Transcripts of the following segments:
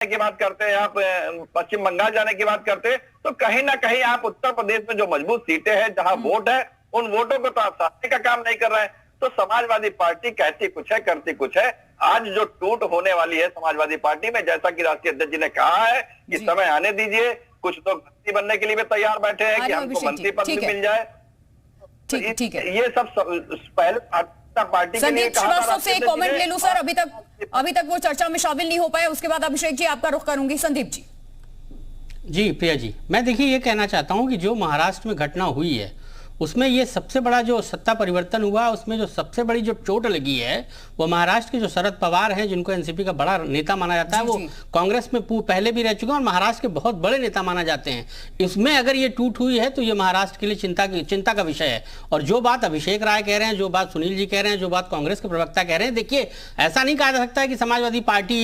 की बात करते हैं, आप पश्चिम बंगाल जाने की बात करते हैं, तो कहीं ना कहीं आप उत्तर प्रदेश में जो मजबूत सीटें हैं, जहां वोट है, उन वोटों को तो आप साधने का काम नहीं कर रहे हैं। तो समाजवादी पार्टी कहती कुछ है, करती कुछ है। आज जो टूट होने वाली है समाजवादी पार्टी में, जैसा कि राष्ट्रीय अध्यक्ष जी ने कहा है कि समय आने दीजिए, कुछ तो मंत्री बनने के लिए भी तैयार बैठे हैं कि हमको मंत्री पद भी मिल जाए। ठीक है, ये सब पहले पार्टी के लिए। संदीप श्रीवास्तव से एक कमेंट ले लूं सर, अभी तक वो चर्चा में शामिल नहीं हो पाए, उसके बाद अभिषेक जी आपका रुख करूंगी। संदीप जी। जी प्रिया जी, मैं देखिए ये कहना चाहता हूं कि जो महाराष्ट्र में घटना हुई है उसमें ये सबसे बड़ा जो सत्ता परिवर्तन हुआ, उसमें जो सबसे बड़ी जो चोट लगी है वो महाराष्ट्र के जो शरद पवार हैं, जिनको एनसीपी का बड़ा नेता माना जाता है, वो कांग्रेस में पहले भी रह चुके हैं और महाराष्ट्र के बहुत बड़े नेता माना जाते हैं। इसमें अगर ये टूट हुई है तो ये महाराष्ट्र के लिए चिंता का विषय है। और जो बात अभिषेक राय कह रहे हैं, जो बात सुनील जी कह रहे हैं, जो बात कांग्रेस के प्रवक्ता कह रहे हैं, देखिए ऐसा नहीं कहा जा सकता है कि समाजवादी पार्टी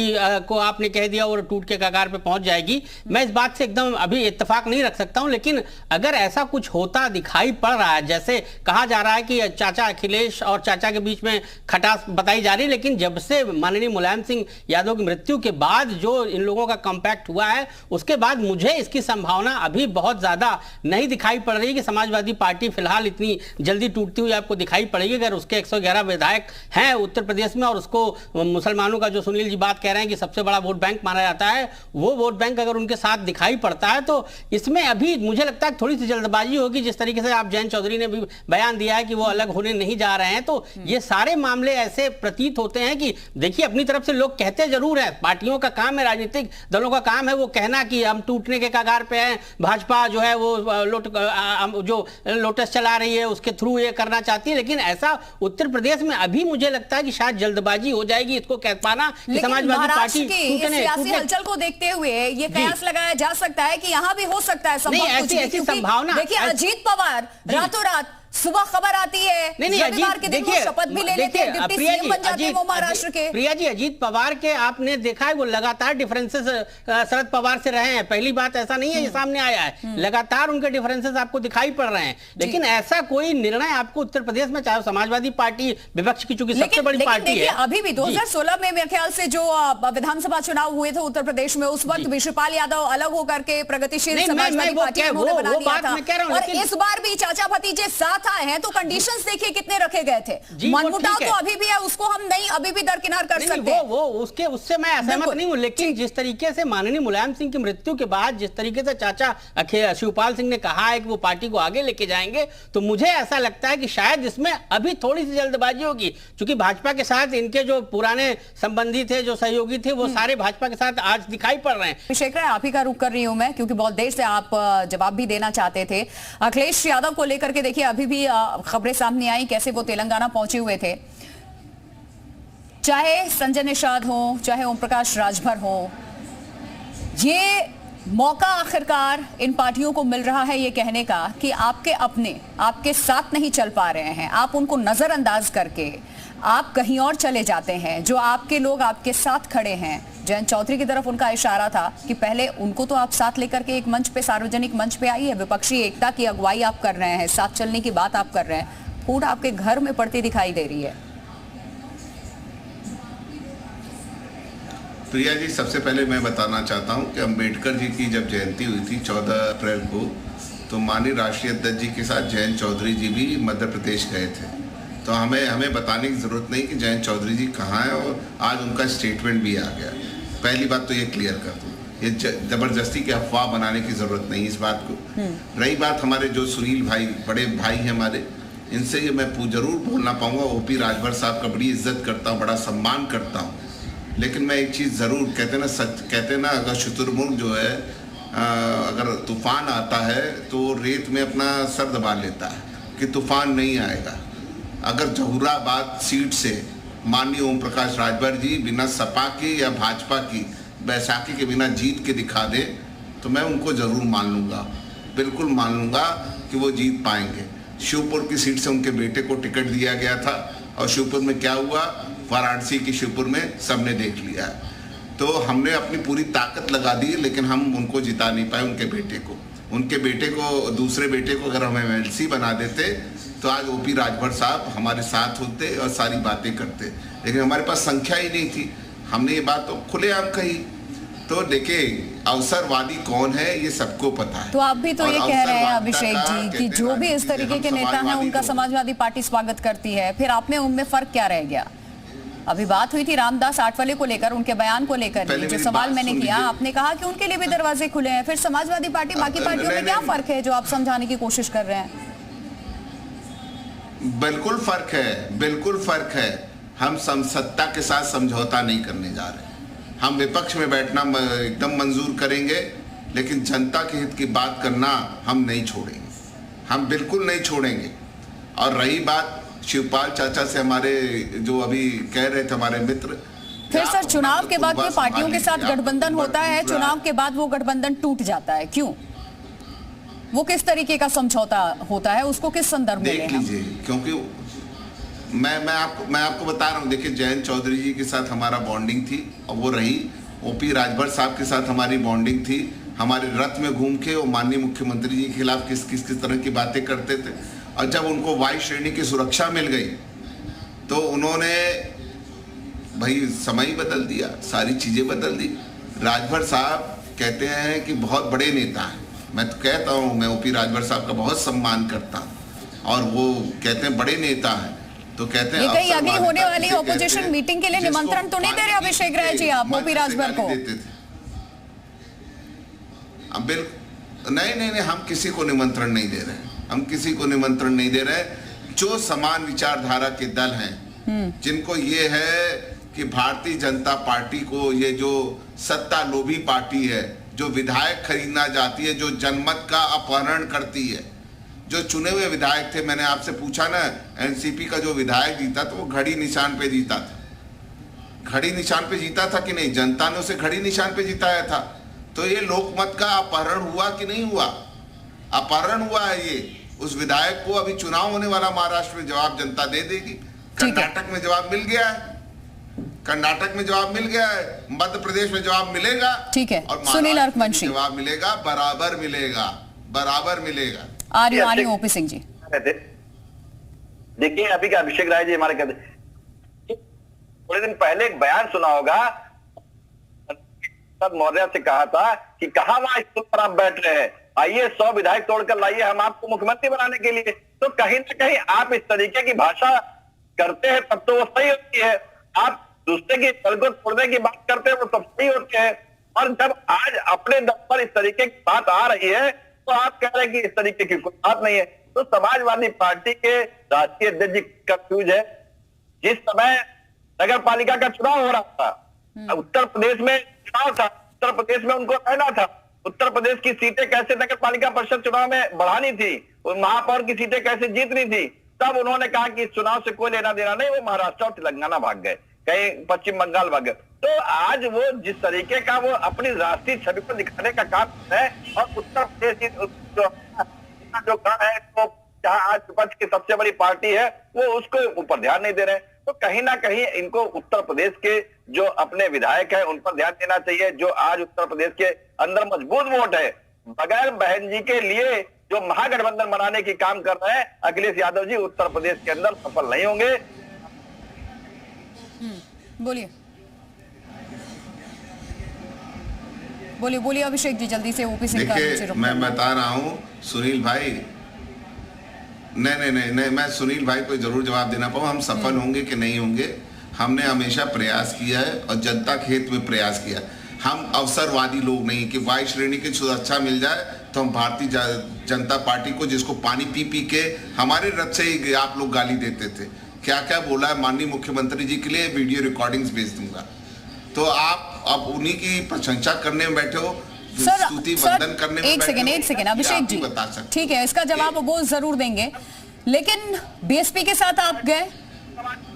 को आपने कह दिया और टूट के कगार पर पहुंच जाएगी। मैं इस बात से एकदम अभी इत्तेफाक नहीं रख सकता हूं, लेकिन अगर ऐसा कुछ होता दिखाई पड़ रहा है, जैसे कहा जा रहा है कि चाचा अखिलेश और चाचा के बीच में खटास बताई जा रही है, लेकिन जब से माननीय मुलायम सिंह यादव की मृत्यु के बाद जो इन लोगों का कॉम्पैक्ट हुआ है, उसके बाद मुझे इसकी संभावना अभी बहुत ज्यादा नहीं दिखाई पड़ रही कि समाजवादी पार्टी फिलहाल इतनी जल्दी टूटती हुई आपको दिखाई पड़ेगी। अगर उसके 111 विधायक हैं उत्तर प्रदेश में और उसको मुसलमानों का जो सुनील जी बात कह रहे हैं कि सबसे बड़ा वोट बैंक माना जाता है, वो वोट बैंक अगर उनके साथ दिखाई पड़ता है तो इसमें अभी मुझे लगता है थोड़ी सी जल्दबाजी होगी। जिस तरीके से आप जयंत चौधरी ने भी बयान दिया है कि वो अलग होने नहीं जा रहे हैं, तो ये सारे मामले ऐसे प्रतीत होते हैं कि देखिए अपनी तरफ से लोग कहते जरूर है, पार्टियों का काम है, राजनीतिक दलों का काम है वो कहना कि हम टूटने के कगार पे हैं, भाजपा जो है वो जो लोटस चला रही है उसके थ्रू ये करना चाहती है, लेकिन ऐसा उत्तर प्रदेश में अभी मुझे लगता है कि शायद जल्दबाजी हो जाएगी इसको कह पाना कि समाजवादी पार्टी सियासी हलचल को देखते हुए ये कयास लगाया जा सकता है कि यहाँ भी हो सकता है ऐसी संभावना। देखिए अजीत पवार रातों रात सुबह खबर आती है, रविवार के दिन वो शपथ भी ले लेते हैं, डिप्टी सीएम बन जाते हैं वो महाराष्ट्र के। प्रिया जी, अजीत पवार के आपने देखा है वो लगातार डिफरेंसेस शरद पवार से रहे हैं। पहली बात ऐसा नहीं है ये सामने आया है, लगातार उनके डिफरेंसेस आपको दिखाई पड़ रहे हैं, लेकिन ऐसा कोई निर्णय आपको उत्तर प्रदेश में, चाहे समाजवादी पार्टी विपक्ष की चूंकि सबसे बड़ी पार्टी है, अभी भी 2016 में मेरे ख्याल से जो विधानसभा चुनाव हुए थे उत्तर प्रदेश में, उस वक्त विश्वपाल यादव अलग होकर के प्रगतिशील समाजवादी पार्टी उन्होंने बना दिया था, और इस बार भी चाचा भतीजे साथ आए हैं तो कंडीशंस देखिए कितने रखे गए थे। मनमुटाव तो अभी भी है, उसको हम नहीं अभी भी दरकिनार कर सकते हैं। वो उससे मैं असहमत नहीं हूं, लेकिन जिस तरीके से माननीय मुलायम सिंह की मृत्यु के बाद जिस तरीके से चाचा शिवपाल सिंह ने कहा है कि वो पार्टी को आगे लेके जाएंगे, तो मुझे ऐसा लगता है कि शायद इसमें अभी थोड़ी सी जल्दबाजी होगी, क्योंकि भाजपा के साथ इनके जो पुराने संबंधी थे, जो सहयोगी थे, वो सारे भाजपा के साथ आज दिखाई पड़ रहे हैं। अभिषेक राय, आप ही का रुख कर रही हूं मैं, क्योंकि बहुत देर से आप जवाब भी देना चाहते थे। अखिलेश यादव को लेकर के देखिए अभी भी खबरें सामने आई कैसे वो तेलंगाना पहुंचे हुए थे। चाहे संजय निषाद हो, चाहे ओम प्रकाश राजभर हो, ये मौका आखिरकार इन पार्टियों को मिल रहा है ये कहने का कि आपके अपने आपके साथ नहीं चल पा रहे हैं, आप उनको नजरअंदाज करके आप कहीं और चले जाते हैं। जो आपके लोग आपके साथ खड़े हैं, जयंत चौधरी की तरफ उनका इशारा था कि पहले उनको तो आप साथ लेकर के एक मंच पे, सार्वजनिक मंच पे आई है, विपक्षी एकता की अगुवाई आप कर रहे हैं, साथ चलने की बात आप कर रहे हैं, फूट आपके घर में पड़ती दिखाई दे रही है। प्रिया जी, सबसे पहले मैं बताना चाहता हूं कि अंबेडकर जी की जब जयंती हुई थी 14 अप्रैल को, तो माननीय राष्ट्रीय अध्यक्ष जी के साथ जयंत चौधरी जी भी मध्य प्रदेश गए थे। तो हमें बताने की जरूरत नहीं कि जयंत चौधरी जी कहाँ हैं, और आज उनका स्टेटमेंट भी आ गया। पहली बात तो ये क्लियर कर दूं, ये जबरदस्ती की अफवाह बनाने की जरूरत नहीं इस बात को। रही बात हमारे जो सुनील भाई, बड़े भाई हैं हमारे, इनसे ये मैं जरूर बोलना पाऊंगा। ओपी राजभर साहब का बड़ी इज्जत करता हूँ, बड़ा सम्मान करता हूँ, लेकिन मैं एक चीज़ ज़रूर कहते ना अगर शुतुरमुर्ग जो है अगर तूफान आता है तो रेत में अपना सर दबा लेता है कि तूफान नहीं आएगा। अगर जहूराबाद सीट से माननीय ओम प्रकाश राजभर जी बिना सपा की या भाजपा की बैसाखी के बिना जीत के दिखा दे, तो मैं उनको ज़रूर मान लूँगा, बिल्कुल मान लूँगा कि वो जीत पाएंगे। शिवपुर की सीट से उनके बेटे को टिकट दिया गया था, और शिवपुर में क्या हुआ, वाराणसी की शिवपुर में सबने देख लिया। तो हमने अपनी पूरी ताकत लगा दी, लेकिन हम उनको जिता नहीं पाए, उनके बेटे को दूसरे बेटे को अगर हम एमएलसी बना देते तो आज ओपी राजभर साहब हमारे साथ होते और सारी बातें करते, लेकिन हमारे पास संख्या ही नहीं थी। हमने ये बात तो खुलेआम कही तो देखिए अवसरवादी कौन है ये सबको पता है। तो आप भी तो और ये कह रहे हैं अवसरवादिता अभिषेक का जी कि कहते जो हैं भी इस राजनीति तरीके हम के नेता हैं समाजवादी उनका लोग। समाजवादी पार्टी स्वागत करती है, फिर आप में उनमें फर्क क्या रह गया? अभी बात हुई थी रामदास आठवले को लेकर, उनके बयान को लेकर, पहले जो मेरी सवाल बात मैंने सुन किया, लीजिए। आपने कहा कि उनके लिए भी दरवाजे खुले हैं, फिर समाजवादी पार्टी बाकी पार्टियों में क्या फर्क है जो आप समझाने की कोशिश कर रहे हैं? बिल्कुल फर्क है, बिल्कुल फर्क है। हम सत्ता के साथ समझौता नहीं करने जा रहे। हम विपक्ष में बैठना एकदम मंजूर करेंगे, लेकिन जनता के हित की बात करना हम नहीं छोड़ेंगे, हम बिल्कुल नहीं छोड़ेंगे। और रही बात शिवपाल चाचा से, हमारे जो अभी कह रहे थे हमारे मित्र, फिर सर चुनाव के बाद ये पार्टियों के साथ गठबंधन होता है, चुनाव के बाद वो गठबंधन टूट जाता है, क्यों? वो किस तरीके का समझौता होता है, उसको किस संदर्भ में देख लीजिए। क्योंकि मैं आपको बता रहा हूँ, देखिए जयंत चौधरी जी के साथ हमारा बॉन्डिंग थी और वो रही। ओपी राजभर साहब के साथ हमारी बॉन्डिंग थी। हमारे रथ में घूम के वो माननीय मुख्यमंत्री जी के खिलाफ किस तरह की बातें करते थे, और जब उनको वायु श्रेणी की सुरक्षा मिल गई तो उन्होंने भाई समय ही बदल दिया, सारी चीजें बदल दी। राजभर साहब कहते हैं कि बहुत बड़े नेता हैं, मैं तो कहता हूँ, मैं ओपी राजभर साहब का बहुत सम्मान करता हूँ, और वो कहते हैं बड़े नेता हैं, तो कहते हैं ये कहीं अगली होने वाली ऑपोजिशन मीटिंग के लिए निमंत्रण तो नहीं दे रहे अभिषेक राय जी आप ओपी राजभर को? नहीं, हम किसी को निमंत्रण नहीं दे रहे, हम किसी को निमंत्रण नहीं दे रहे। जो समान विचारधारा के दल हैं, जिनको ये है कि भारतीय जनता पार्टी को, ये जो सत्ता लोभी पार्टी है, जो विधायक खरीदना चाहती है, जो जनमत का अपहरण करती है, जो चुने हुए विधायक थे, मैंने आपसे पूछा ना, एनसीपी का जो विधायक जीता तो वो घड़ी निशान पे जीता था। घड़ी निशान पे जीता था कि नहीं? जनता ने उसे घड़ी निशान पे जिताया था। तो ये लोकमत का अपहरण हुआ कि नहीं हुआ? अपहरण हुआ है ये। उस विधायक को अभी चुनाव होने वाला महाराष्ट्र में, जवाब जनता दे देगी। कर्नाटक में जवाब मिल गया है, कर्नाटक में जवाब मिल गया है, मध्य प्रदेश में जवाब मिलेगा, ठीक है। और सुनील अर्कवंशी, जवाब मिलेगा, बराबर मिलेगा, बराबर मिलेगा। आर्य ओपी सिंह जी, देखिए अभी का अभिषेक राय जी हमारे कहते, थोड़े दिन पहले एक बयान सुना होगा, मौर्य से कहा था कि कहां वहां स्कूल पर आप बैठ रहे हैं, आइए 100 विधायक तोड़कर लाइए हम आपको मुख्यमंत्री बनाने के लिए। तो कहीं ना कहीं आप इस तरीके की भाषा करते हैं तब तो वो सही होती है, आप दूसरे की दल को तोड़ने की बात करते हैं वो तब सही होती है। और जब आज अपने दम पर इस तरीके की बात आ रही है तो आप कह रहे हैं कि इस तरीके की कोई बात नहीं है। तो समाजवादी पार्टी के राष्ट्रीय अध्यक्ष कंफ्यूज है। जिस समय नगर पालिका का चुनाव हो रहा था, उत्तर प्रदेश में चुनाव था, उत्तर प्रदेश में उनको रहना था, उत्तर प्रदेश की सीटें कैसे नगर पालिका परिषद चुनाव में बढ़ानी थी, महापौर की सीटें कैसे जीतनी थी, तब उन्होंने कहा कि इस चुनाव से कोई लेना देना नहीं। वो महाराष्ट्र और तेलंगाना भाग गए, कहीं पश्चिम बंगाल भाग गए। तो आज वो जिस तरीके का वो अपनी राष्ट्रीय छवि को दिखाने का काम है, और उत्तर प्रदेश जो कहा है तो जहां आज विपक्ष की सबसे बड़ी पार्टी है वो उसको ऊपर ध्यान नहीं दे रहे। तो कहीं ना कहीं इनको उत्तर प्रदेश के जो अपने विधायक हैं उन पर ध्यान देना चाहिए, जो आज उत्तर प्रदेश के अंदर मजबूत वोट है। बगैर बहन जी के लिए जो महागठबंधन बनाने की काम कर रहे हैं अखिलेश यादव जी, उत्तर प्रदेश के अंदर सफल नहीं होंगे। बोलिए बोलिए बोलिए अभिषेक जी, जल्दी से ओपी सिंह का। देखिए मैं बता रहा हूं सुनील भाई, नहीं, मैं सुनील भाई को जरूर जवाब देना पाऊँ। हम सफल होंगे कि नहीं होंगे, हमने हमेशा प्रयास किया है और जनता के हित में प्रयास किया। हम अवसरवादी लोग नहीं कि वायु श्रेणी की सुरक्षा मिल जाए तो हम भारतीय जनता पार्टी को, जिसको पानी पी पी के हमारे रथ से ही आप लोग गाली देते थे, क्या क्या बोला है माननीय मुख्यमंत्री जी के लिए, वीडियो रिकॉर्डिंग्स भेज दूंगा। तो आप अब उन्हीं की प्रशंसा करने में बैठे हो, स्तुति वंदन करने में एक सेकंड अभिषेक जी, ठीक है, इसका जवाब वो जरूर देंगे। लेकिन बीएसपी के साथ आप गए,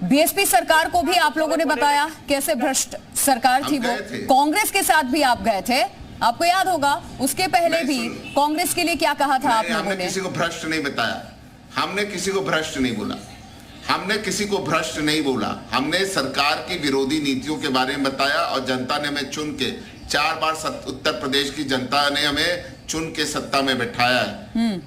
बीएसपी सरकार को भी आप लोगों ने बताया कैसे भ्रष्ट सरकार थी वो, कांग्रेस के साथ भी आप गए थे, आपको याद होगा। उसके पहले भी कांग्रेस के लिए क्या कहा था आप लोगों ने? किसी को भ्रष्ट नहीं बताया, हमने किसी को भ्रष्ट नहीं बोला, हमने किसी को भ्रष्ट नहीं बोला। हमने सरकार की विरोधी नीतियों के बारे में बताया और जनता ने हमें चुन के 4 बार उत्तर प्रदेश की जनता ने हमें चुन के सत्ता में बैठाया है।